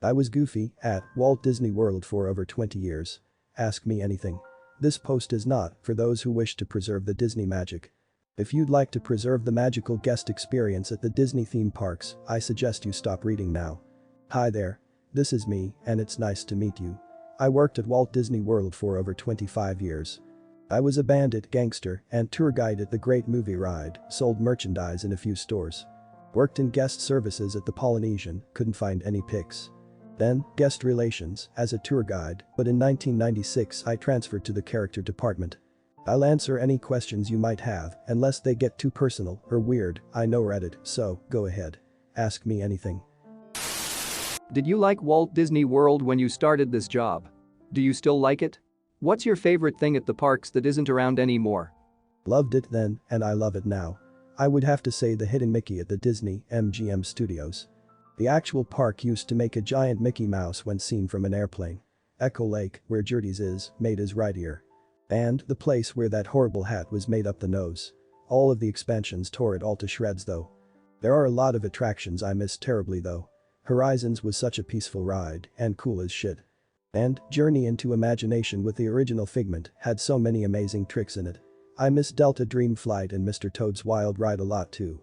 I was Goofy at Walt Disney World for over 20 years. Ask me anything. This post is not for those who wish to preserve the Disney magic. If you'd like to preserve the magical guest experience at the Disney theme parks, I suggest you stop reading now. Hi there. This is me, and it's nice to meet you. I worked at Walt Disney World for over 25 years. I was a bandit, gangster, and tour guide at the Great Movie Ride, sold merchandise in a few stores. Worked in guest services at the Polynesian, couldn't find any pics. Then, guest relations, as a tour guide, but in 1996 I transferred to the character department. I'll answer any questions you might have, unless they get too personal or weird. I know Reddit, so go ahead. Ask me anything. Did you like Walt Disney World when you started this job? Do you still like it? What's your favorite thing at the parks that isn't around anymore? Loved it then, and I love it now. I would have to say the hidden Mickey at the Disney MGM studios. The actual park used to make a giant Mickey Mouse when seen from an airplane. Echo Lake, where Gertie's is, made his right ear. And the place where that horrible hat was made up the nose. All of the expansions tore it all to shreds though. There are a lot of attractions I miss terribly though. Horizons was such a peaceful ride and cool as shit. And Journey into Imagination with the original Figment had so many amazing tricks in it. I miss Delta Dream Flight and Mr. Toad's Wild Ride a lot too.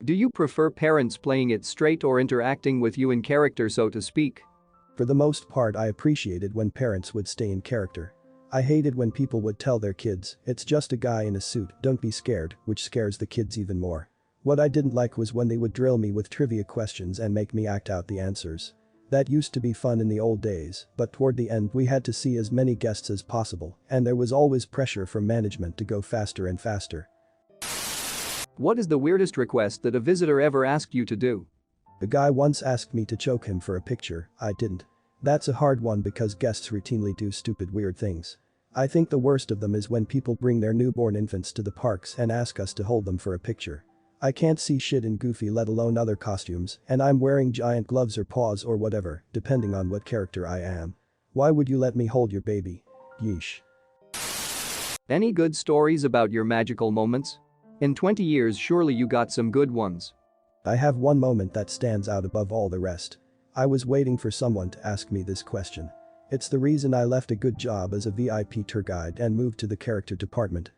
Do you prefer parents playing it straight or interacting with you in character, so to speak? For the most part, I appreciated when parents would stay in character. I hated when people would tell their kids, "It's just a guy in a suit, don't be scared," which scares the kids even more. What I didn't like was when they would drill me with trivia questions and make me act out the answers. That used to be fun in the old days, but toward the end we had to see as many guests as possible, and there was always pressure from management to go faster and faster. What is the weirdest request that a visitor ever asked you to do? The guy once asked me to choke him for a picture. I didn't. That's a hard one because guests routinely do stupid weird things. I think the worst of them is when people bring their newborn infants to the parks and ask us to hold them for a picture. I can't see shit in Goofy, let alone other costumes, and I'm wearing giant gloves or paws or whatever, depending on what character I am. Why would you let me hold your baby? Yeesh. Any good stories about your magical moments? In 20 years surely you got some good ones. I have one moment that stands out above all the rest. I was waiting for someone to ask me this question. It's the reason I left a good job as a VIP tour guide and moved to the character department.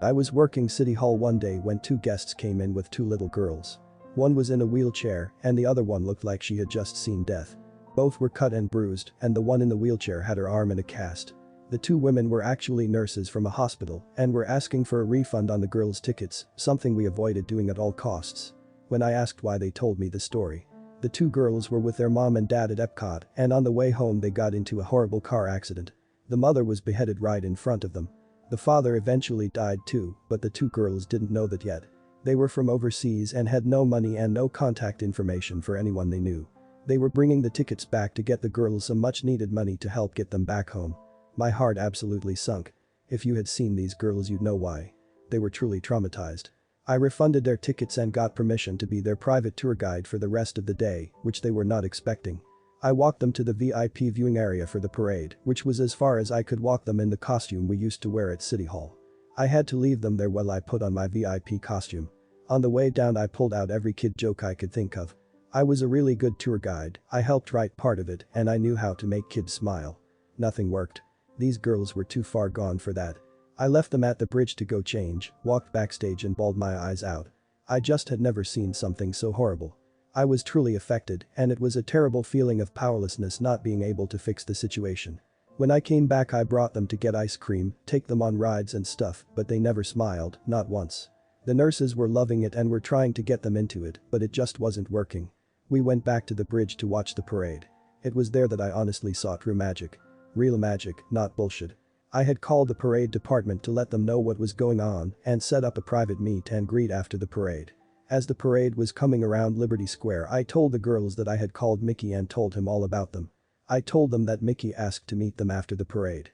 I was working City Hall one day when two guests came in with two little girls. One was in a wheelchair and the other one looked like she had just seen death. Both were cut and bruised, and the one in the wheelchair had her arm in a cast. The two women were actually nurses from a hospital and were asking for a refund on the girls' tickets, something we avoided doing at all costs. When I asked why, they told me the story. The two girls were with their mom and dad at Epcot, and on the way home they got into a horrible car accident. The mother was beheaded right in front of them. The father eventually died too, but the two girls didn't know that yet. They were from overseas and had no money and no contact information for anyone they knew. They were bringing the tickets back to get the girls some much needed money to help get them back home. My heart absolutely sunk. If you had seen these girls you'd know why. They were truly traumatized. I refunded their tickets and got permission to be their private tour guide for the rest of the day, which they were not expecting. I walked them to the VIP viewing area for the parade, which was as far as I could walk them in the costume we used to wear at City Hall. I had to leave them there while I put on my VIP costume. On the way down I pulled out every kid joke I could think of. I was a really good tour guide, I helped write part of it, and I knew how to make kids smile. Nothing worked. These girls were too far gone for that. I left them at the bridge to go change, walked backstage and bawled my eyes out. I just had never seen something so horrible. I was truly affected, and it was a terrible feeling of powerlessness not being able to fix the situation. When I came back I brought them to get ice cream, take them on rides and stuff, but they never smiled, not once. The nurses were loving it and were trying to get them into it, but it just wasn't working. We went back to the bridge to watch the parade. It was there that I honestly saw true magic. Real magic, not bullshit. I had called the parade department to let them know what was going on and set up a private meet and greet after the parade. As the parade was coming around Liberty Square I told the girls that I had called Mickey and told him all about them. I told them that Mickey asked to meet them after the parade.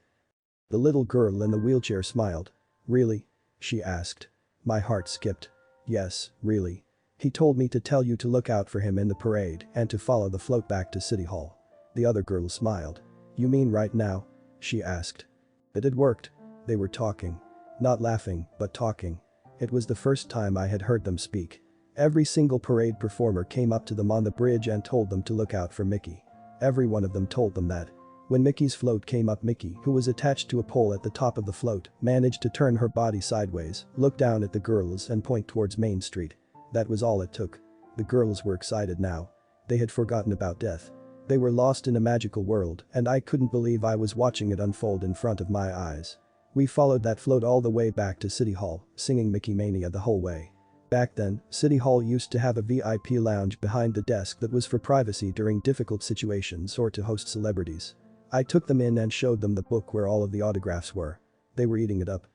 The little girl in the wheelchair smiled. "Really?" she asked. My heart skipped. "Yes, really. He told me to tell you to look out for him in the parade and to follow the float back to City Hall." The other girl smiled. "You mean right now?" she asked. It had worked. They were talking. Not laughing, but talking. It was the first time I had heard them speak. Every single parade performer came up to them on the bridge and told them to look out for Mickey. Every one of them told them that. When Mickey's float came up, Mickey, who was attached to a pole at the top of the float, managed to turn her body sideways, look down at the girls and point towards Main Street. That was all it took. The girls were excited now. They had forgotten about death. They were lost in a magical world, and I couldn't believe I was watching it unfold in front of my eyes. We followed that float all the way back to City Hall, singing Mickey Mania the whole way. Back then, City Hall used to have a VIP lounge behind the desk that was for privacy during difficult situations or to host celebrities. I took them in and showed them the book where all of the autographs were. They were eating it up.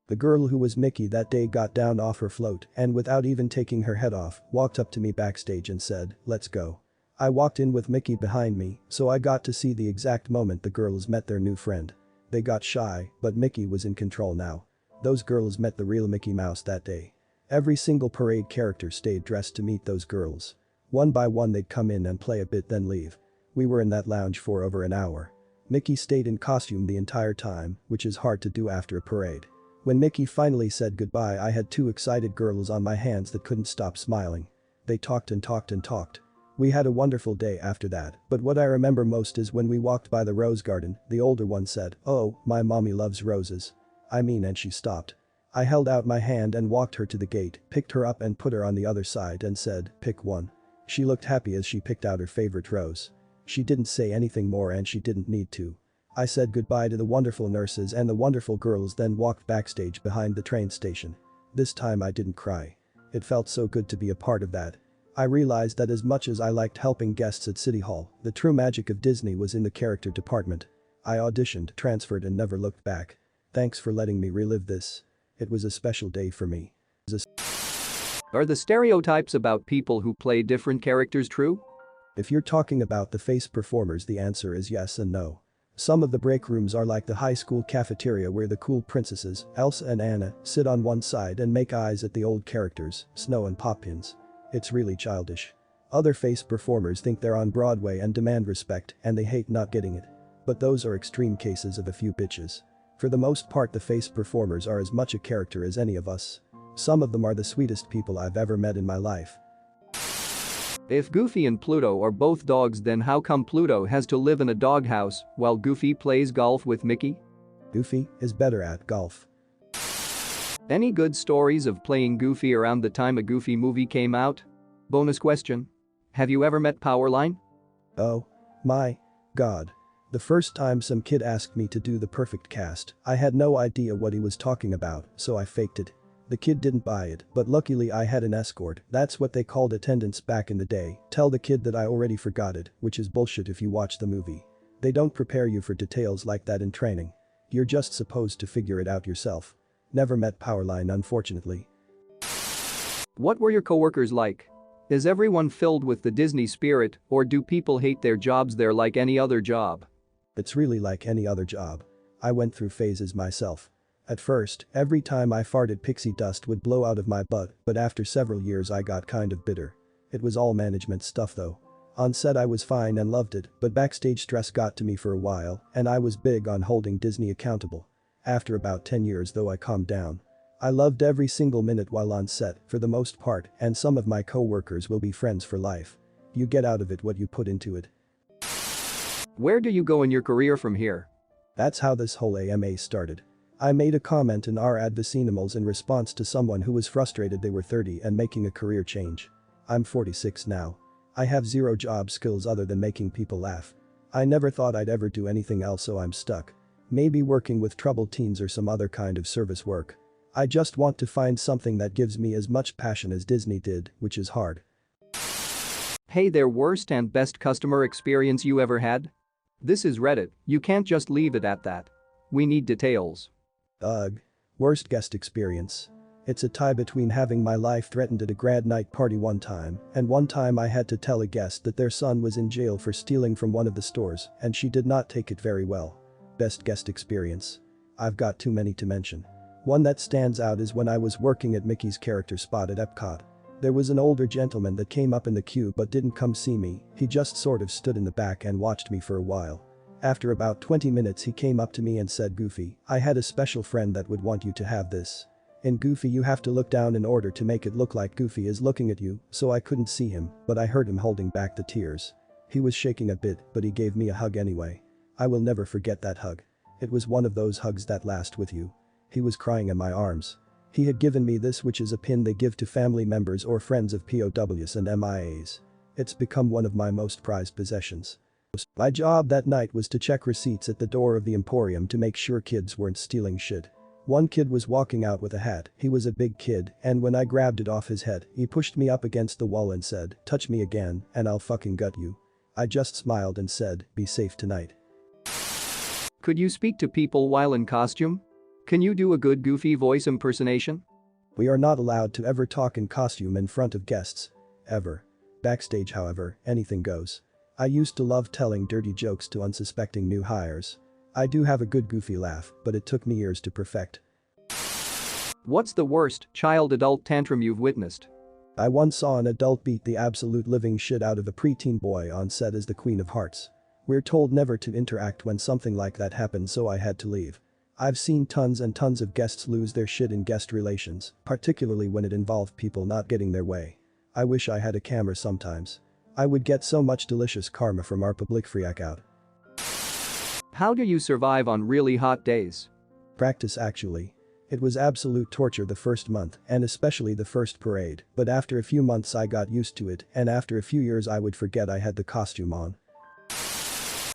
The girl who was Mickey that day got down off her float and without even taking her head off, walked up to me backstage and said, "Let's go." I walked in with Mickey behind me, so I got to see the exact moment the girls met their new friend. They got shy, but Mickey was in control now. Those girls met the real Mickey Mouse that day. Every single parade character stayed dressed to meet those girls. One by one they'd come in and play a bit then leave. We were in that lounge for over an hour. Mickey stayed in costume the entire time, which is hard to do after a parade. When Mickey finally said goodbye, I had two excited girls on my hands that couldn't stop smiling. They talked and talked and talked. We had a wonderful day after that, but what I remember most is when we walked by the rose garden, the older one said, "Oh, my mommy loves roses." And she stopped. I held out my hand and walked her to the gate, picked her up and put her on the other side and said, "Pick one." She looked happy as she picked out her favorite rose. She didn't say anything more and she didn't need to. I said goodbye to the wonderful nurses and the wonderful girls, then walked backstage behind the train station. This time I didn't cry. It felt so good to be a part of that. I realized that as much as I liked helping guests at City Hall, the true magic of Disney was in the character department. I auditioned, transferred and never looked back. Thanks for letting me relive this. It was a special day for me. Are the stereotypes about people who play different characters true? If you're talking about the face performers, the answer is yes and no. Some of the break rooms are like the high school cafeteria where the cool princesses, Elsa and Anna, sit on one side and make eyes at the old characters, Snow and Poppins. It's really childish. Other face performers think they're on Broadway and demand respect, and they hate not getting it. But those are extreme cases of a few bitches. For the most part, the face performers are as much a character as any of us. Some of them are the sweetest people I've ever met in my life. If Goofy and Pluto are both dogs, then how come Pluto has to live in a doghouse while Goofy plays golf with Mickey? Goofy is better at golf. Any good stories of playing Goofy around the time a Goofy movie came out? Bonus question. Have you ever met Powerline? Oh my god. The first time some kid asked me to do the perfect cast, I had no idea what he was talking about, so I faked it. The kid didn't buy it, but luckily I had an escort. That's what they called attendance back in the day. Tell the kid that I already forgot it, which is bullshit if you watch the movie. They don't prepare you for details like that in training. You're just supposed to figure it out yourself. Never met Powerline, unfortunately. What were your coworkers like? Is everyone filled with the Disney spirit, or do people hate their jobs there like any other job? It's really like any other job. I went through phases myself. At first, every time I farted pixie dust would blow out of my butt, but after several years I got kind of bitter. It was all management stuff though. On set I was fine and loved it, but backstage stress got to me for a while, and I was big on holding Disney accountable. After about 10 years though, I calmed down. I loved every single minute while on set, for the most part, and some of my co-workers will be friends for life. You get out of it what you put into it. Where do you go in your career from here? That's how this whole IAmA started. I made a comment in our Advicinimals in response to someone who was frustrated they were 30 and making a career change. I'm 46 now. I have zero job skills other than making people laugh. I never thought I'd ever do anything else, so I'm stuck. Maybe working with troubled teens or some other kind of service work. I just want to find something that gives me as much passion as Disney did, which is hard. Hey there, worst and best customer experience you ever had? This is Reddit, you can't just leave it at that. We need details. Ugh. Worst guest experience. It's a tie between having my life threatened at a grad night party one time, and one time I had to tell a guest that their son was in jail for stealing from one of the stores, and she did not take it very well. Best guest experience. I've got too many to mention. One that stands out is when I was working at Mickey's character spot at Epcot. There was an older gentleman that came up in the queue but didn't come see me, he just sort of stood in the back and watched me for a while. After about 20 minutes he came up to me and said, "Goofy, I had a special friend that would want you to have this." In Goofy you have to look down in order to make it look like Goofy is looking at you, so I couldn't see him, but I heard him holding back the tears. He was shaking a bit, but he gave me a hug anyway. I will never forget that hug. It was one of those hugs that last with you. He was crying in my arms. He had given me this, which is a pin they give to family members or friends of POWs and MIAs. It's become one of my most prized possessions. My job that night was to check receipts at the door of the Emporium to make sure kids weren't stealing shit. One kid was walking out with a hat. He was a big kid, and when I grabbed it off his head, he pushed me up against the wall and said, "Touch me again, and I'll fucking gut you." I just smiled and said, "Be safe tonight." Could you speak to people while in costume? Can you do a good Goofy voice impersonation? We are not allowed to ever talk in costume in front of guests. Ever. Backstage, however, anything goes. I used to love telling dirty jokes to unsuspecting new hires. I do have a good Goofy laugh, but it took me years to perfect. What's the worst child-adult tantrum you've witnessed? I once saw an adult beat the absolute living shit out of a preteen boy on set as the Queen of Hearts. We're told never to interact when something like that happens, so I had to leave. I've seen tons and tons of guests lose their shit in guest relations, particularly when it involved people not getting their way. I wish I had a camera sometimes. I would get so much delicious karma from our public freakout. How do you survive on really hot days? Practice, actually. It was absolute torture the first month, and especially the first parade, but after a few months I got used to it, and after a few years I would forget I had the costume on.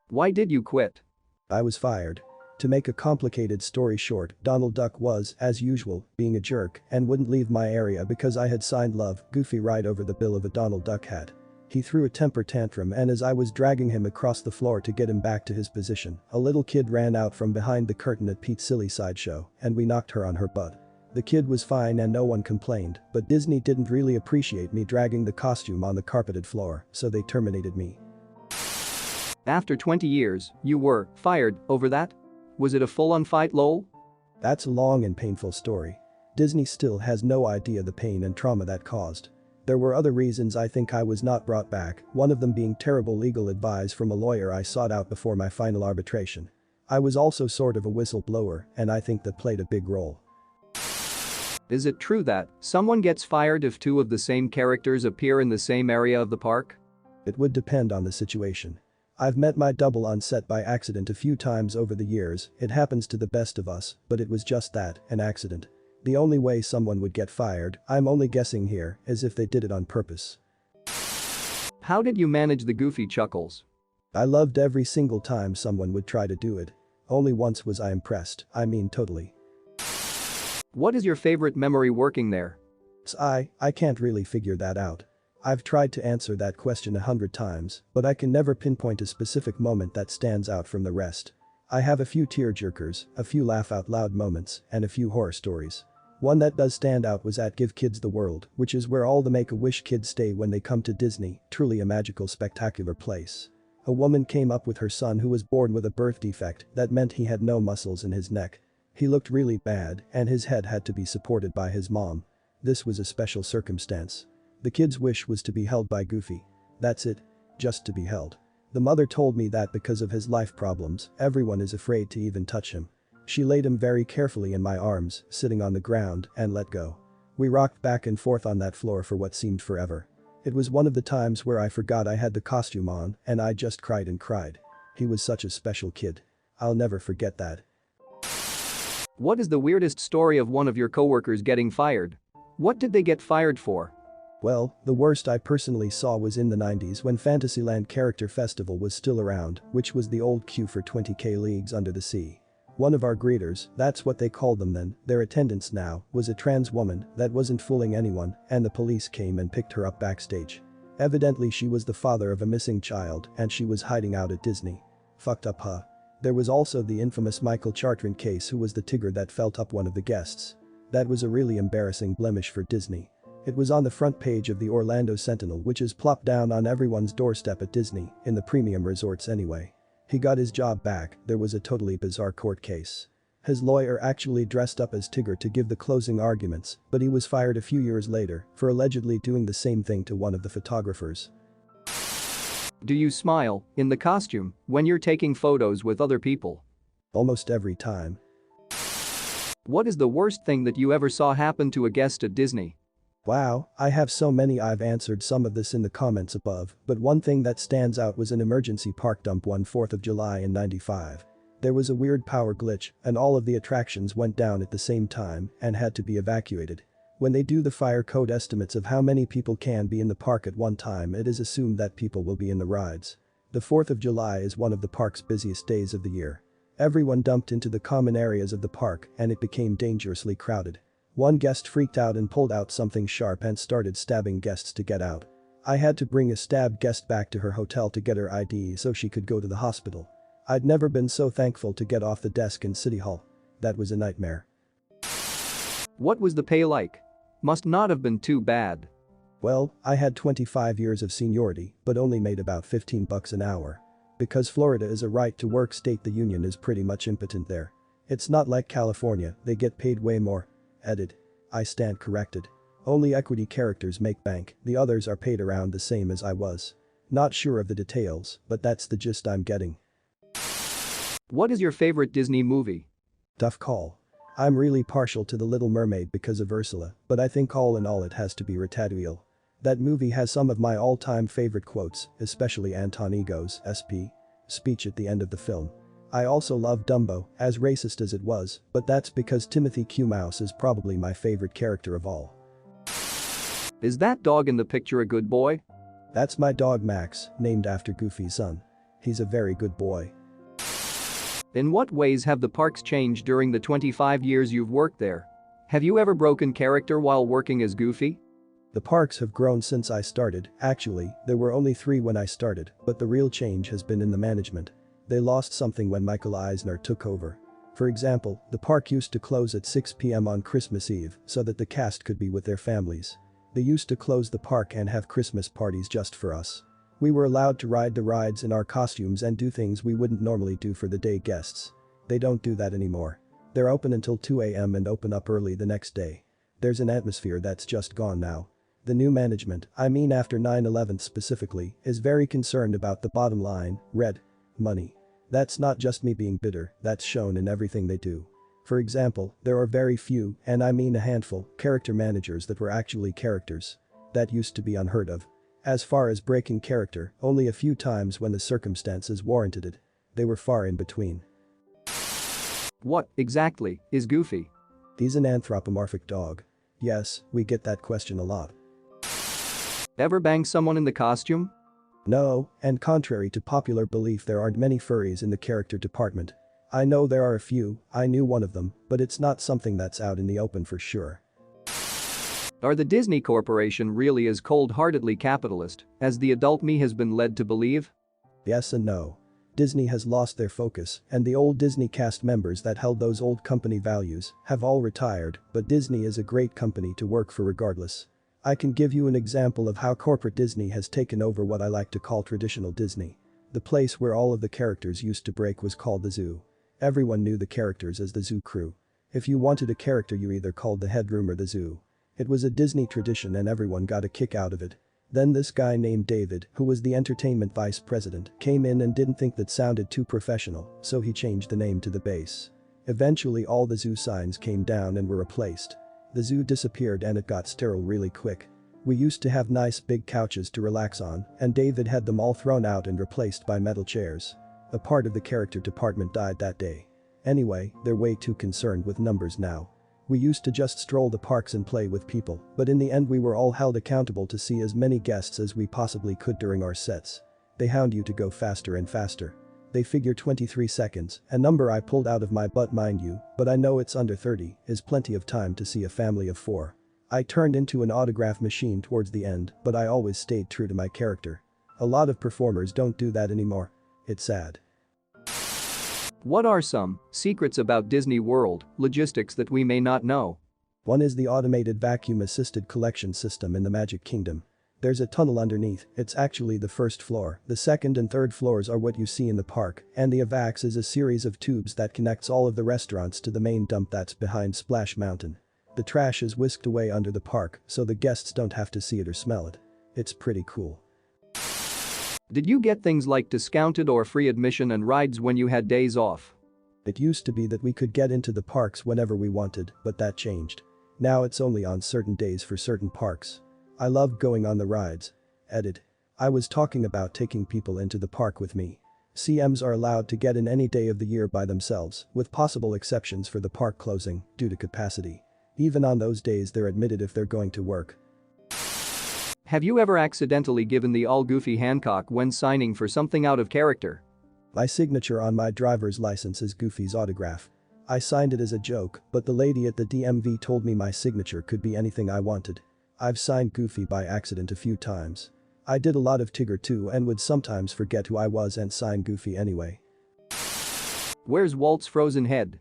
Why did you quit? I was fired. To make a complicated story short, Donald Duck was, as usual, being a jerk and wouldn't leave my area because I had signed Love, Goofy right over the bill of a Donald Duck hat. He threw a temper tantrum, and as I was dragging him across the floor to get him back to his position, a little kid ran out from behind the curtain at Pete's Silly Sideshow, and we knocked her on her butt. The kid was fine and no one complained, but Disney didn't really appreciate me dragging the costume on the carpeted floor, so they terminated me. After 20 years, you were fired over that? Was it a full-on fight, lol? That's a long and painful story. Disney still has no idea the pain and trauma that caused. There were other reasons I think I was not brought back, one of them being terrible legal advice from a lawyer I sought out before my final arbitration. I was also sort of a whistleblower, and I think that played a big role. Is it true that someone gets fired if two of the same characters appear in the same area of the park? It would depend on the situation. I've met my double on set by accident a few times over the years. It happens to the best of us, but it was just that, an accident. The only way someone would get fired, I'm only guessing here, is if they did it on purpose. How did you manage the Goofy chuckles? I loved every single time someone would try to do it. Only once was I impressed, I mean totally. What is your favorite memory working there? I can't really figure that out. I've tried to answer that question 100 times, but I can never pinpoint a specific moment that stands out from the rest. I have a few tearjerkers, a few laugh-out-loud moments, and a few horror stories. One that does stand out was at Give Kids the World, which is where all the Make-A-Wish kids stay when they come to Disney, truly a magical, spectacular place. A woman came up with her son who was born with a birth defect that meant he had no muscles in his neck. He looked really bad, and his head had to be supported by his mom. This was a special circumstance. The kid's wish was to be held by Goofy. That's it. Just to be held. The mother told me that because of his life problems, everyone is afraid to even touch him. She laid him very carefully in my arms, sitting on the ground, and let go. We rocked back and forth on that floor for what seemed forever. It was one of the times where I forgot I had the costume on, and I just cried and cried. He was such a special kid. I'll never forget that. What is the weirdest story of one of your coworkers getting fired? What did they get fired for? Well, the worst I personally saw was in the 90s when Fantasyland Character Festival was still around, which was the old queue for 20K Leagues Under the Sea. One of our greeters, that's what they called them then, their attendants now, was a trans woman that wasn't fooling anyone, and the police came and picked her up backstage. Evidently she was the father of a missing child and she was hiding out at Disney. Fucked up, huh? There was also the infamous Michael Chartrand case, who was the tigger that felt up one of the guests. That was a really embarrassing blemish for Disney. It was on the front page of the Orlando Sentinel, which is plopped down on everyone's doorstep at Disney, in the premium resorts anyway. He got his job back. There was a totally bizarre court case. His lawyer actually dressed up as Tigger to give the closing arguments, but he was fired a few years later for allegedly doing the same thing to one of the photographers. Do you smile in the costume when you're taking photos with other people? Almost every time. What is the worst thing that you ever saw happen to a guest at Disney? Wow, I have so many. I've answered some of this in the comments above, but one thing that stands out was an emergency park dump one 4th of July in '95. There was a weird power glitch and all of the attractions went down at the same time and had to be evacuated. When they do the fire code estimates of how many people can be in the park at one time, it is assumed that people will be in the rides. The 4th of July is one of the park's busiest days of the year. Everyone dumped into the common areas of the park and it became dangerously crowded. One guest freaked out and pulled out something sharp and started stabbing guests to get out. I had to bring a stabbed guest back to her hotel to get her ID so she could go to the hospital. I'd never been so thankful to get off the desk in City Hall. That was a nightmare. What was the pay like? Must not have been too bad. Well, I had 25 years of seniority but only made about $15 an hour. Because Florida is a right-to-work state, the union is pretty much impotent there. It's not like California, they get paid way more. Edit. I stand corrected. Only equity characters make bank, the others are paid around the same as I was. Not sure of the details, but that's the gist I'm getting. What is your favorite Disney movie? Tough call. I'm really partial to The Little Mermaid because of Ursula, but I think all in all it has to be Ratatouille. That movie has some of my all-time favorite quotes, especially Anton Ego's SP speech at the end of the film. I also love Dumbo, as racist as it was, but that's because Timothy Q. Mouse is probably my favorite character of all. Is that dog in the picture a good boy? That's my dog Max, named after Goofy's son. He's a very good boy. In what ways have the parks changed during the 25 years you've worked there? Have you ever broken character while working as Goofy? The parks have grown since I started. Actually, there were only 3 when I started, but the real change has been in the management. They lost something when Michael Eisner took over. For example, the park used to close at 6 p.m. on Christmas Eve so that the cast could be with their families. They used to close the park and have Christmas parties just for us. We were allowed to ride the rides in our costumes and do things we wouldn't normally do for the day guests. They don't do that anymore. They're open until 2 a.m. and open up early the next day. There's an atmosphere that's just gone now. The new management, I mean after 9/11 specifically, is very concerned about the bottom line, red money. That's not just me being bitter, that's shown in everything they do. For example, there are very few, and I mean a handful, character managers that were actually characters. That used to be unheard of. As far as breaking character, only a few times when the circumstances warranted it. They were far in between. What, exactly, is Goofy? He's an anthropomorphic dog. Yes, we get that question a lot. Ever bang someone in the costume? No, and contrary to popular belief, there aren't many furries in the character department. I know there are a few, I knew one of them, but it's not something that's out in the open for sure. Are the Disney Corporation really as cold-heartedly capitalist as the adult me has been led to believe? Yes and no. Disney has lost their focus, and the old Disney cast members that held those old company values have all retired, but Disney is a great company to work for regardless. I can give you an example of how corporate Disney has taken over what I like to call traditional Disney. The place where all of the characters used to break was called the zoo. Everyone knew the characters as the zoo crew. If you wanted a character, you either called the headroom or the zoo. It was a Disney tradition and everyone got a kick out of it. Then this guy named David, who was the entertainment vice president, came in and didn't think that sounded too professional, so he changed the name to the base. Eventually all the zoo signs came down and were replaced. The zoo disappeared and it got sterile really quick. We used to have nice big couches to relax on, and David had them all thrown out and replaced by metal chairs. A part of the character department died that day. Anyway, they're way too concerned with numbers now. We used to just stroll the parks and play with people, but in the end we were all held accountable to see as many guests as we possibly could during our sets. They hound you to go faster and faster. They figure 23 seconds, a number I pulled out of my butt mind you, but I know it's under 30, is plenty of time to see a family of 4. I turned into an autograph machine towards the end, but I always stayed true to my character. A lot of performers don't do that anymore. It's sad. What are some secrets about Disney World logistics that we may not know? One is the automated vacuum-assisted collection system in the Magic Kingdom. There's a tunnel underneath, it's actually the first floor, the second and third floors are what you see in the park, and the AVAX is a series of tubes that connects all of the restaurants to the main dump that's behind Splash Mountain. The trash is whisked away under the park so the guests don't have to see it or smell it. It's pretty cool. Did you get things like discounted or free admission and rides when you had days off? It used to be that we could get into the parks whenever we wanted, but that changed. Now it's only on certain days for certain parks. I loved going on the rides. Edit. I was talking about taking people into the park with me. CMs are allowed to get in any day of the year by themselves, with possible exceptions for the park closing, due to capacity. Even on those days they're admitted if they're going to work. Have you ever accidentally given the all Goofy Hancock when signing for something out of character? My signature on my driver's license is Goofy's autograph. I signed it as a joke, but the lady at the DMV told me my signature could be anything I wanted. I've signed Goofy by accident a few times. I did a lot of Tigger too and would sometimes forget who I was and sign Goofy anyway. Where's Walt's frozen head?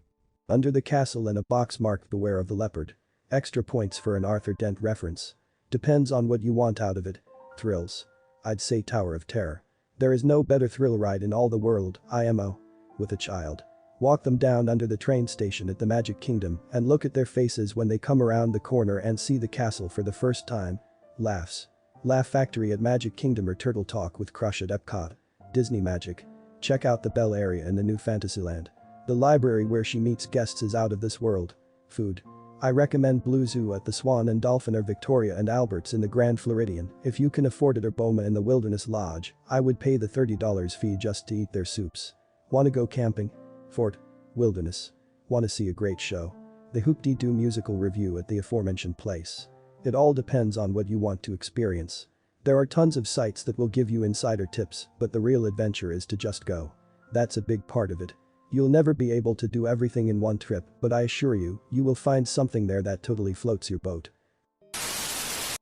Under the castle in a box marked Beware of the Leopard. Extra points for an Arthur Dent reference. Depends on what you want out of it. Thrills. I'd say Tower of Terror. There is no better thrill ride in all the world, IAmA. With a child. Walk them down under the train station at the Magic Kingdom and look at their faces when they come around the corner and see the castle for the first time. Laughs. Laugh Factory at Magic Kingdom or Turtle Talk with Crush at Epcot. Disney Magic. Check out the Belle area in the new Fantasyland. The library where she meets guests is out of this world. Food. I recommend Blue Zoo at the Swan and Dolphin or Victoria and Albert's in the Grand Floridian if you can afford it, or Boma in the Wilderness Lodge. I would pay the $30 fee just to eat their soups. Wanna go camping? Fort. Wilderness. Wanna see a great show? The Hoop-Dee-Doo musical review at the aforementioned place. It all depends on what you want to experience. There are tons of sites that will give you insider tips, but the real adventure is to just go. That's a big part of it. You'll never be able to do everything in one trip, but I assure you, you will find something there that totally floats your boat.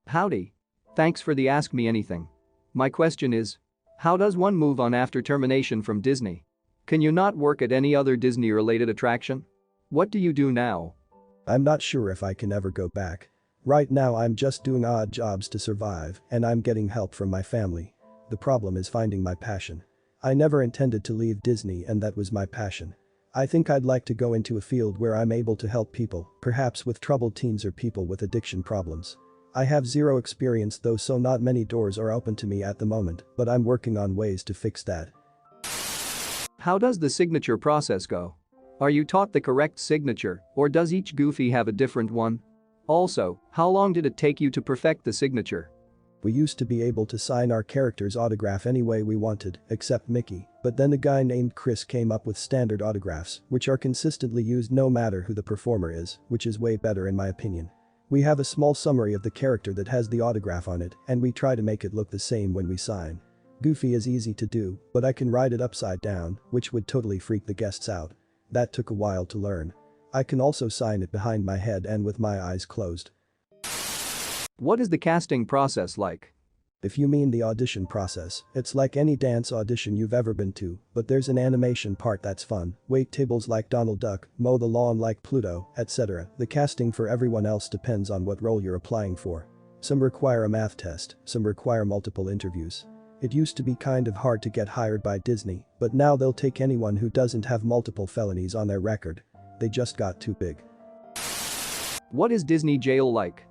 Howdy. Thanks for the Ask Me Anything. My question is, how does one move on after termination from Disney? Can you not work at any other Disney-related attraction? What do you do now? I'm not sure if I can ever go back. Right now I'm just doing odd jobs to survive, and I'm getting help from my family. The problem is finding my passion. I never intended to leave Disney, and that was my passion. I think I'd like to go into a field where I'm able to help people, perhaps with troubled teens or people with addiction problems. I have zero experience though, so not many doors are open to me at the moment, but I'm working on ways to fix that. How does the signature process go? Are you taught the correct signature, or does each Goofy have a different one? Also, how long did it take you to perfect the signature? We used to be able to sign our character's autograph any way we wanted, except Mickey, but then a guy named Chris came up with standard autographs, which are consistently used no matter who the performer is, which is way better in my opinion. We have a small summary of the character that has the autograph on it, and we try to make it look the same when we sign. Goofy is easy to do, but I can write it upside down, which would totally freak the guests out. That took a while to learn. I can also sign it behind my head and with my eyes closed. What is the casting process like? If you mean the audition process, it's like any dance audition you've ever been to, but there's an animation part that's fun, wait tables like Donald Duck, mow the lawn like Pluto, etc. The casting for everyone else depends on what role you're applying for. Some require a math test, some require multiple interviews. It used to be kind of hard to get hired by Disney, but now they'll take anyone who doesn't have multiple felonies on their record. They just got too big. What is Disney jail like?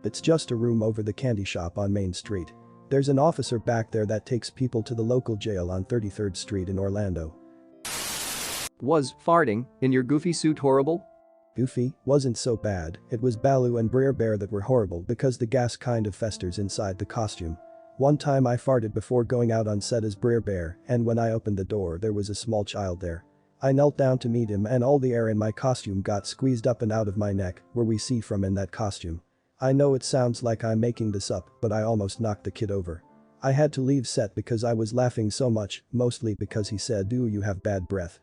It's just a room over the candy shop on Main Street. There's an officer back there that takes people to the local jail on 33rd Street in Orlando. Was farting in your Goofy suit horrible? Goofy wasn't so bad, it was Baloo and Brer Bear that were horrible because the gas kind of festers inside the costume. One time I farted before going out on set as Brer Bear, and when I opened the door there was a small child there. I knelt down to meet him and all the air in my costume got squeezed up and out of my neck, where we see from in that costume. I know it sounds like I'm making this up, but I almost knocked the kid over. I had to leave set because I was laughing so much, mostly because he said, "Do you have bad breath?"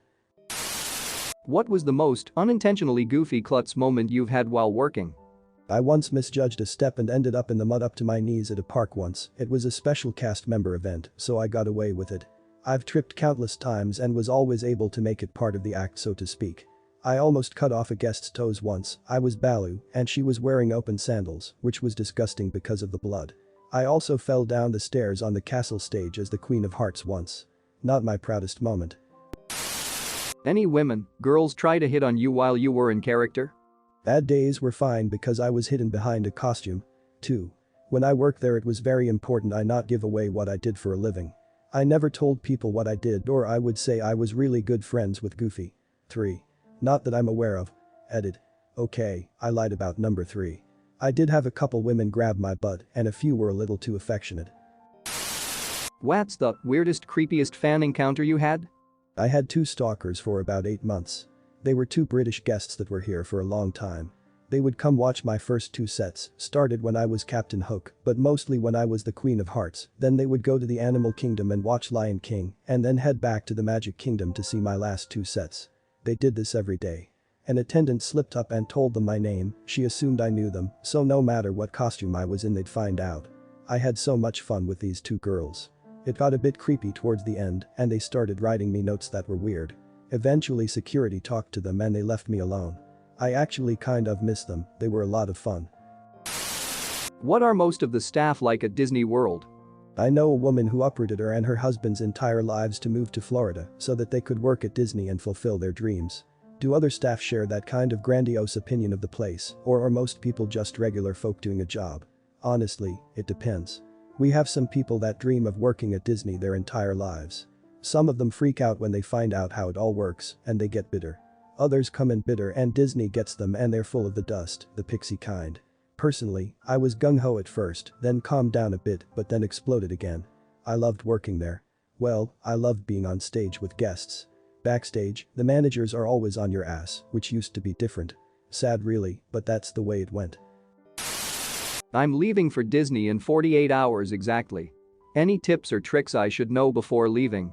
What was the most unintentionally Goofy klutz moment you've had while working? I once misjudged a step and ended up in the mud up to my knees at a park once. It was a special cast member event, so I got away with it. I've tripped countless times and was always able to make it part of the act, so to speak. I almost cut off a guest's toes once. I was Baloo, and she was wearing open sandals, which was disgusting because of the blood. I also fell down the stairs on the castle stage as the Queen of Hearts once. Not my proudest moment. Any women, girls try to hit on you while you were in character? Bad days were fine because I was hidden behind a costume. 2. When I worked there it was very important I not give away what I did for a living. I never told people what I did, or I would say I was really good friends with Goofy. 3. Not that I'm aware of. Edit. Okay, I lied about number 3. I did have a couple women grab my butt and a few were a little too affectionate. What's the weirdest, creepiest fan encounter you had? I had 2 stalkers for about 8 months. They were 2 British guests that were here for a long time. They would come watch my first 2 sets, started when I was Captain Hook, but mostly when I was the Queen of Hearts, then they would go to the Animal Kingdom and watch Lion King, and then head back to the Magic Kingdom to see my last 2 sets. They did this every day. An attendant slipped up and told them my name, she assumed I knew them, so no matter what costume I was in they'd find out. I had so much fun with these 2 girls. It got a bit creepy towards the end, and they started writing me notes that were weird. Eventually security talked to them and they left me alone. I actually kind of miss them, they were a lot of fun. What are most of the staff like at Disney World? I know a woman who uprooted her and her husband's entire lives to move to Florida so that they could work at Disney and fulfill their dreams. Do other staff share that kind of grandiose opinion of the place, or are most people just regular folk doing a job? Honestly, it depends. We have some people that dream of working at Disney their entire lives. Some of them freak out when they find out how it all works, and they get bitter. Others come in bitter and Disney gets them and they're full of the dust, the pixie kind. Personally, I was gung-ho at first, then calmed down a bit, but then exploded again. I loved working there. Well, I loved being on stage with guests. Backstage, the managers are always on your ass, which used to be different. Sad really, but that's the way it went. I'm leaving for Disney in 48 hours exactly. Any tips or tricks I should know before leaving?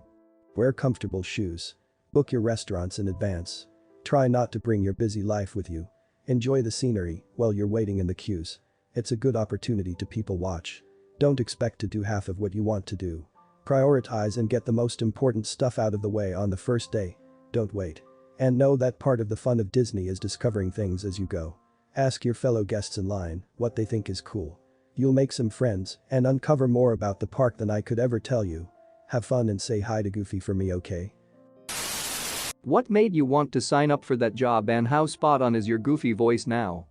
Wear comfortable shoes. Book your restaurants in advance. Try not to bring your busy life with you. Enjoy the scenery while you're waiting in the queues. It's a good opportunity to people watch. Don't expect to do half of what you want to do. Prioritize and get the most important stuff out of the way on the first day. Don't wait. And know that part of the fun of Disney is discovering things as you go. Ask your fellow guests in line what they think is cool. You'll make some friends and uncover more about the park than I could ever tell you. Have fun and say hi to Goofy for me, okay? What made you want to sign up for that job and how spot on is your Goofy voice now?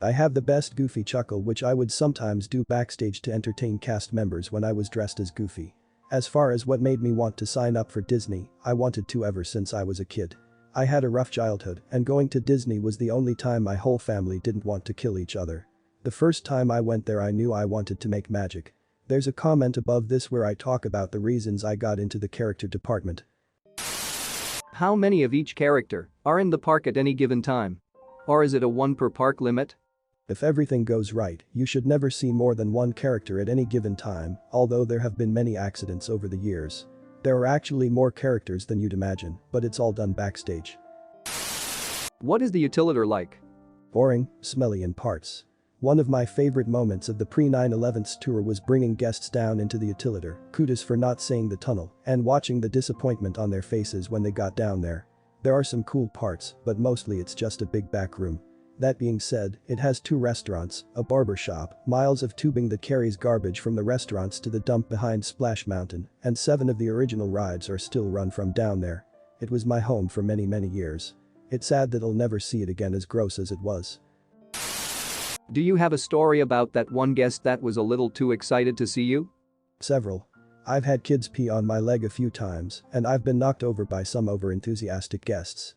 I have the best Goofy chuckle which I would sometimes do backstage to entertain cast members when I was dressed as Goofy. As far as what made me want to sign up for Disney, I wanted to ever since I was a kid. I had a rough childhood and going to Disney was the only time my whole family didn't want to kill each other. The first time I went there I knew I wanted to make magic. There's a comment above this where I talk about the reasons I got into the character department. How many of each character are in the park at any given time? Or is it a 1 per park limit? If everything goes right, you should never see more than 1 character at any given time, although there have been many accidents over the years. There are actually more characters than you'd imagine, but it's all done backstage. What is the utility like? Boring, smelly in parts. One of my favorite moments of the pre-9/11 tour was bringing guests down into the utility, kudos for not saying the tunnel, and watching the disappointment on their faces when they got down there. There are some cool parts, but mostly it's just a big back room. That being said, it has 2 restaurants, a barber shop, miles of tubing that carries garbage from the restaurants to the dump behind Splash Mountain, and 7 of the original rides are still run from down there. It was my home for many years. It's sad that I'll never see it again as gross as it was. Do you have a story about that one guest that was a little too excited to see you? Several. I've had kids pee on my leg a few times, and I've been knocked over by some over-enthusiastic guests.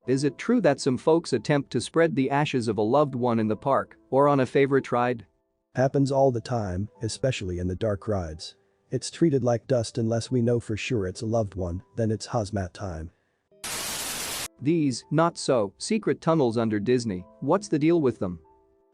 Is it true that some folks attempt to spread the ashes of a loved one in the park or on a favorite ride? Happens all the time, especially in the dark rides. It's treated like dust unless we know for sure it's a loved one, then it's hazmat time. These, not so, secret tunnels under Disney, what's the deal with them?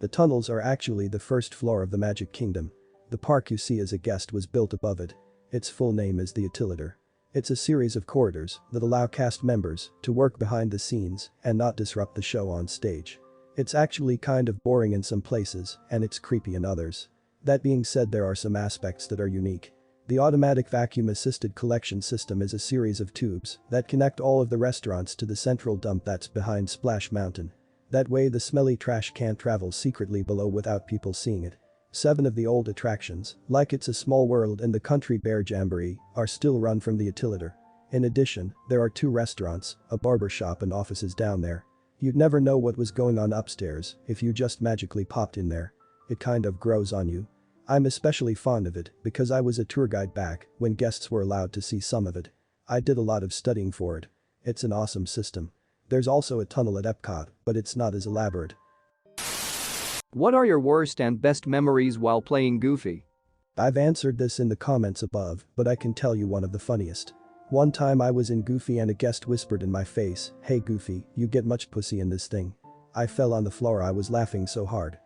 The tunnels are actually the first floor of the Magic Kingdom. The park you see as a guest was built above it. Its full name is the Utiliter. It's a series of corridors that allow cast members to work behind the scenes and not disrupt the show on stage. It's actually kind of boring in some places and it's creepy in others. That being said, there are some aspects that are unique. The automatic vacuum-assisted collection system is a series of tubes that connect all of the restaurants to the central dump that's behind Splash Mountain. That way the smelly trash can't travel secretly below without people seeing it. 7 of the old attractions, like It's a Small World and the Country Bear Jamboree, are still run from the Utiliter. In addition, there are 2 restaurants, a barber shop and offices down there. You'd never know what was going on upstairs if you just magically popped in there. It kind of grows on you. I'm especially fond of it because I was a tour guide back when guests were allowed to see some of it. I did a lot of studying for it. It's an awesome system. There's also a tunnel at Epcot, but it's not as elaborate. What are your worst and best memories while playing Goofy? I've answered this in the comments above, but I can tell you one of the funniest. One time I was in Goofy and a guest whispered in my face, "Hey Goofy, you get much pussy in this thing." I fell on the floor, I was laughing so hard.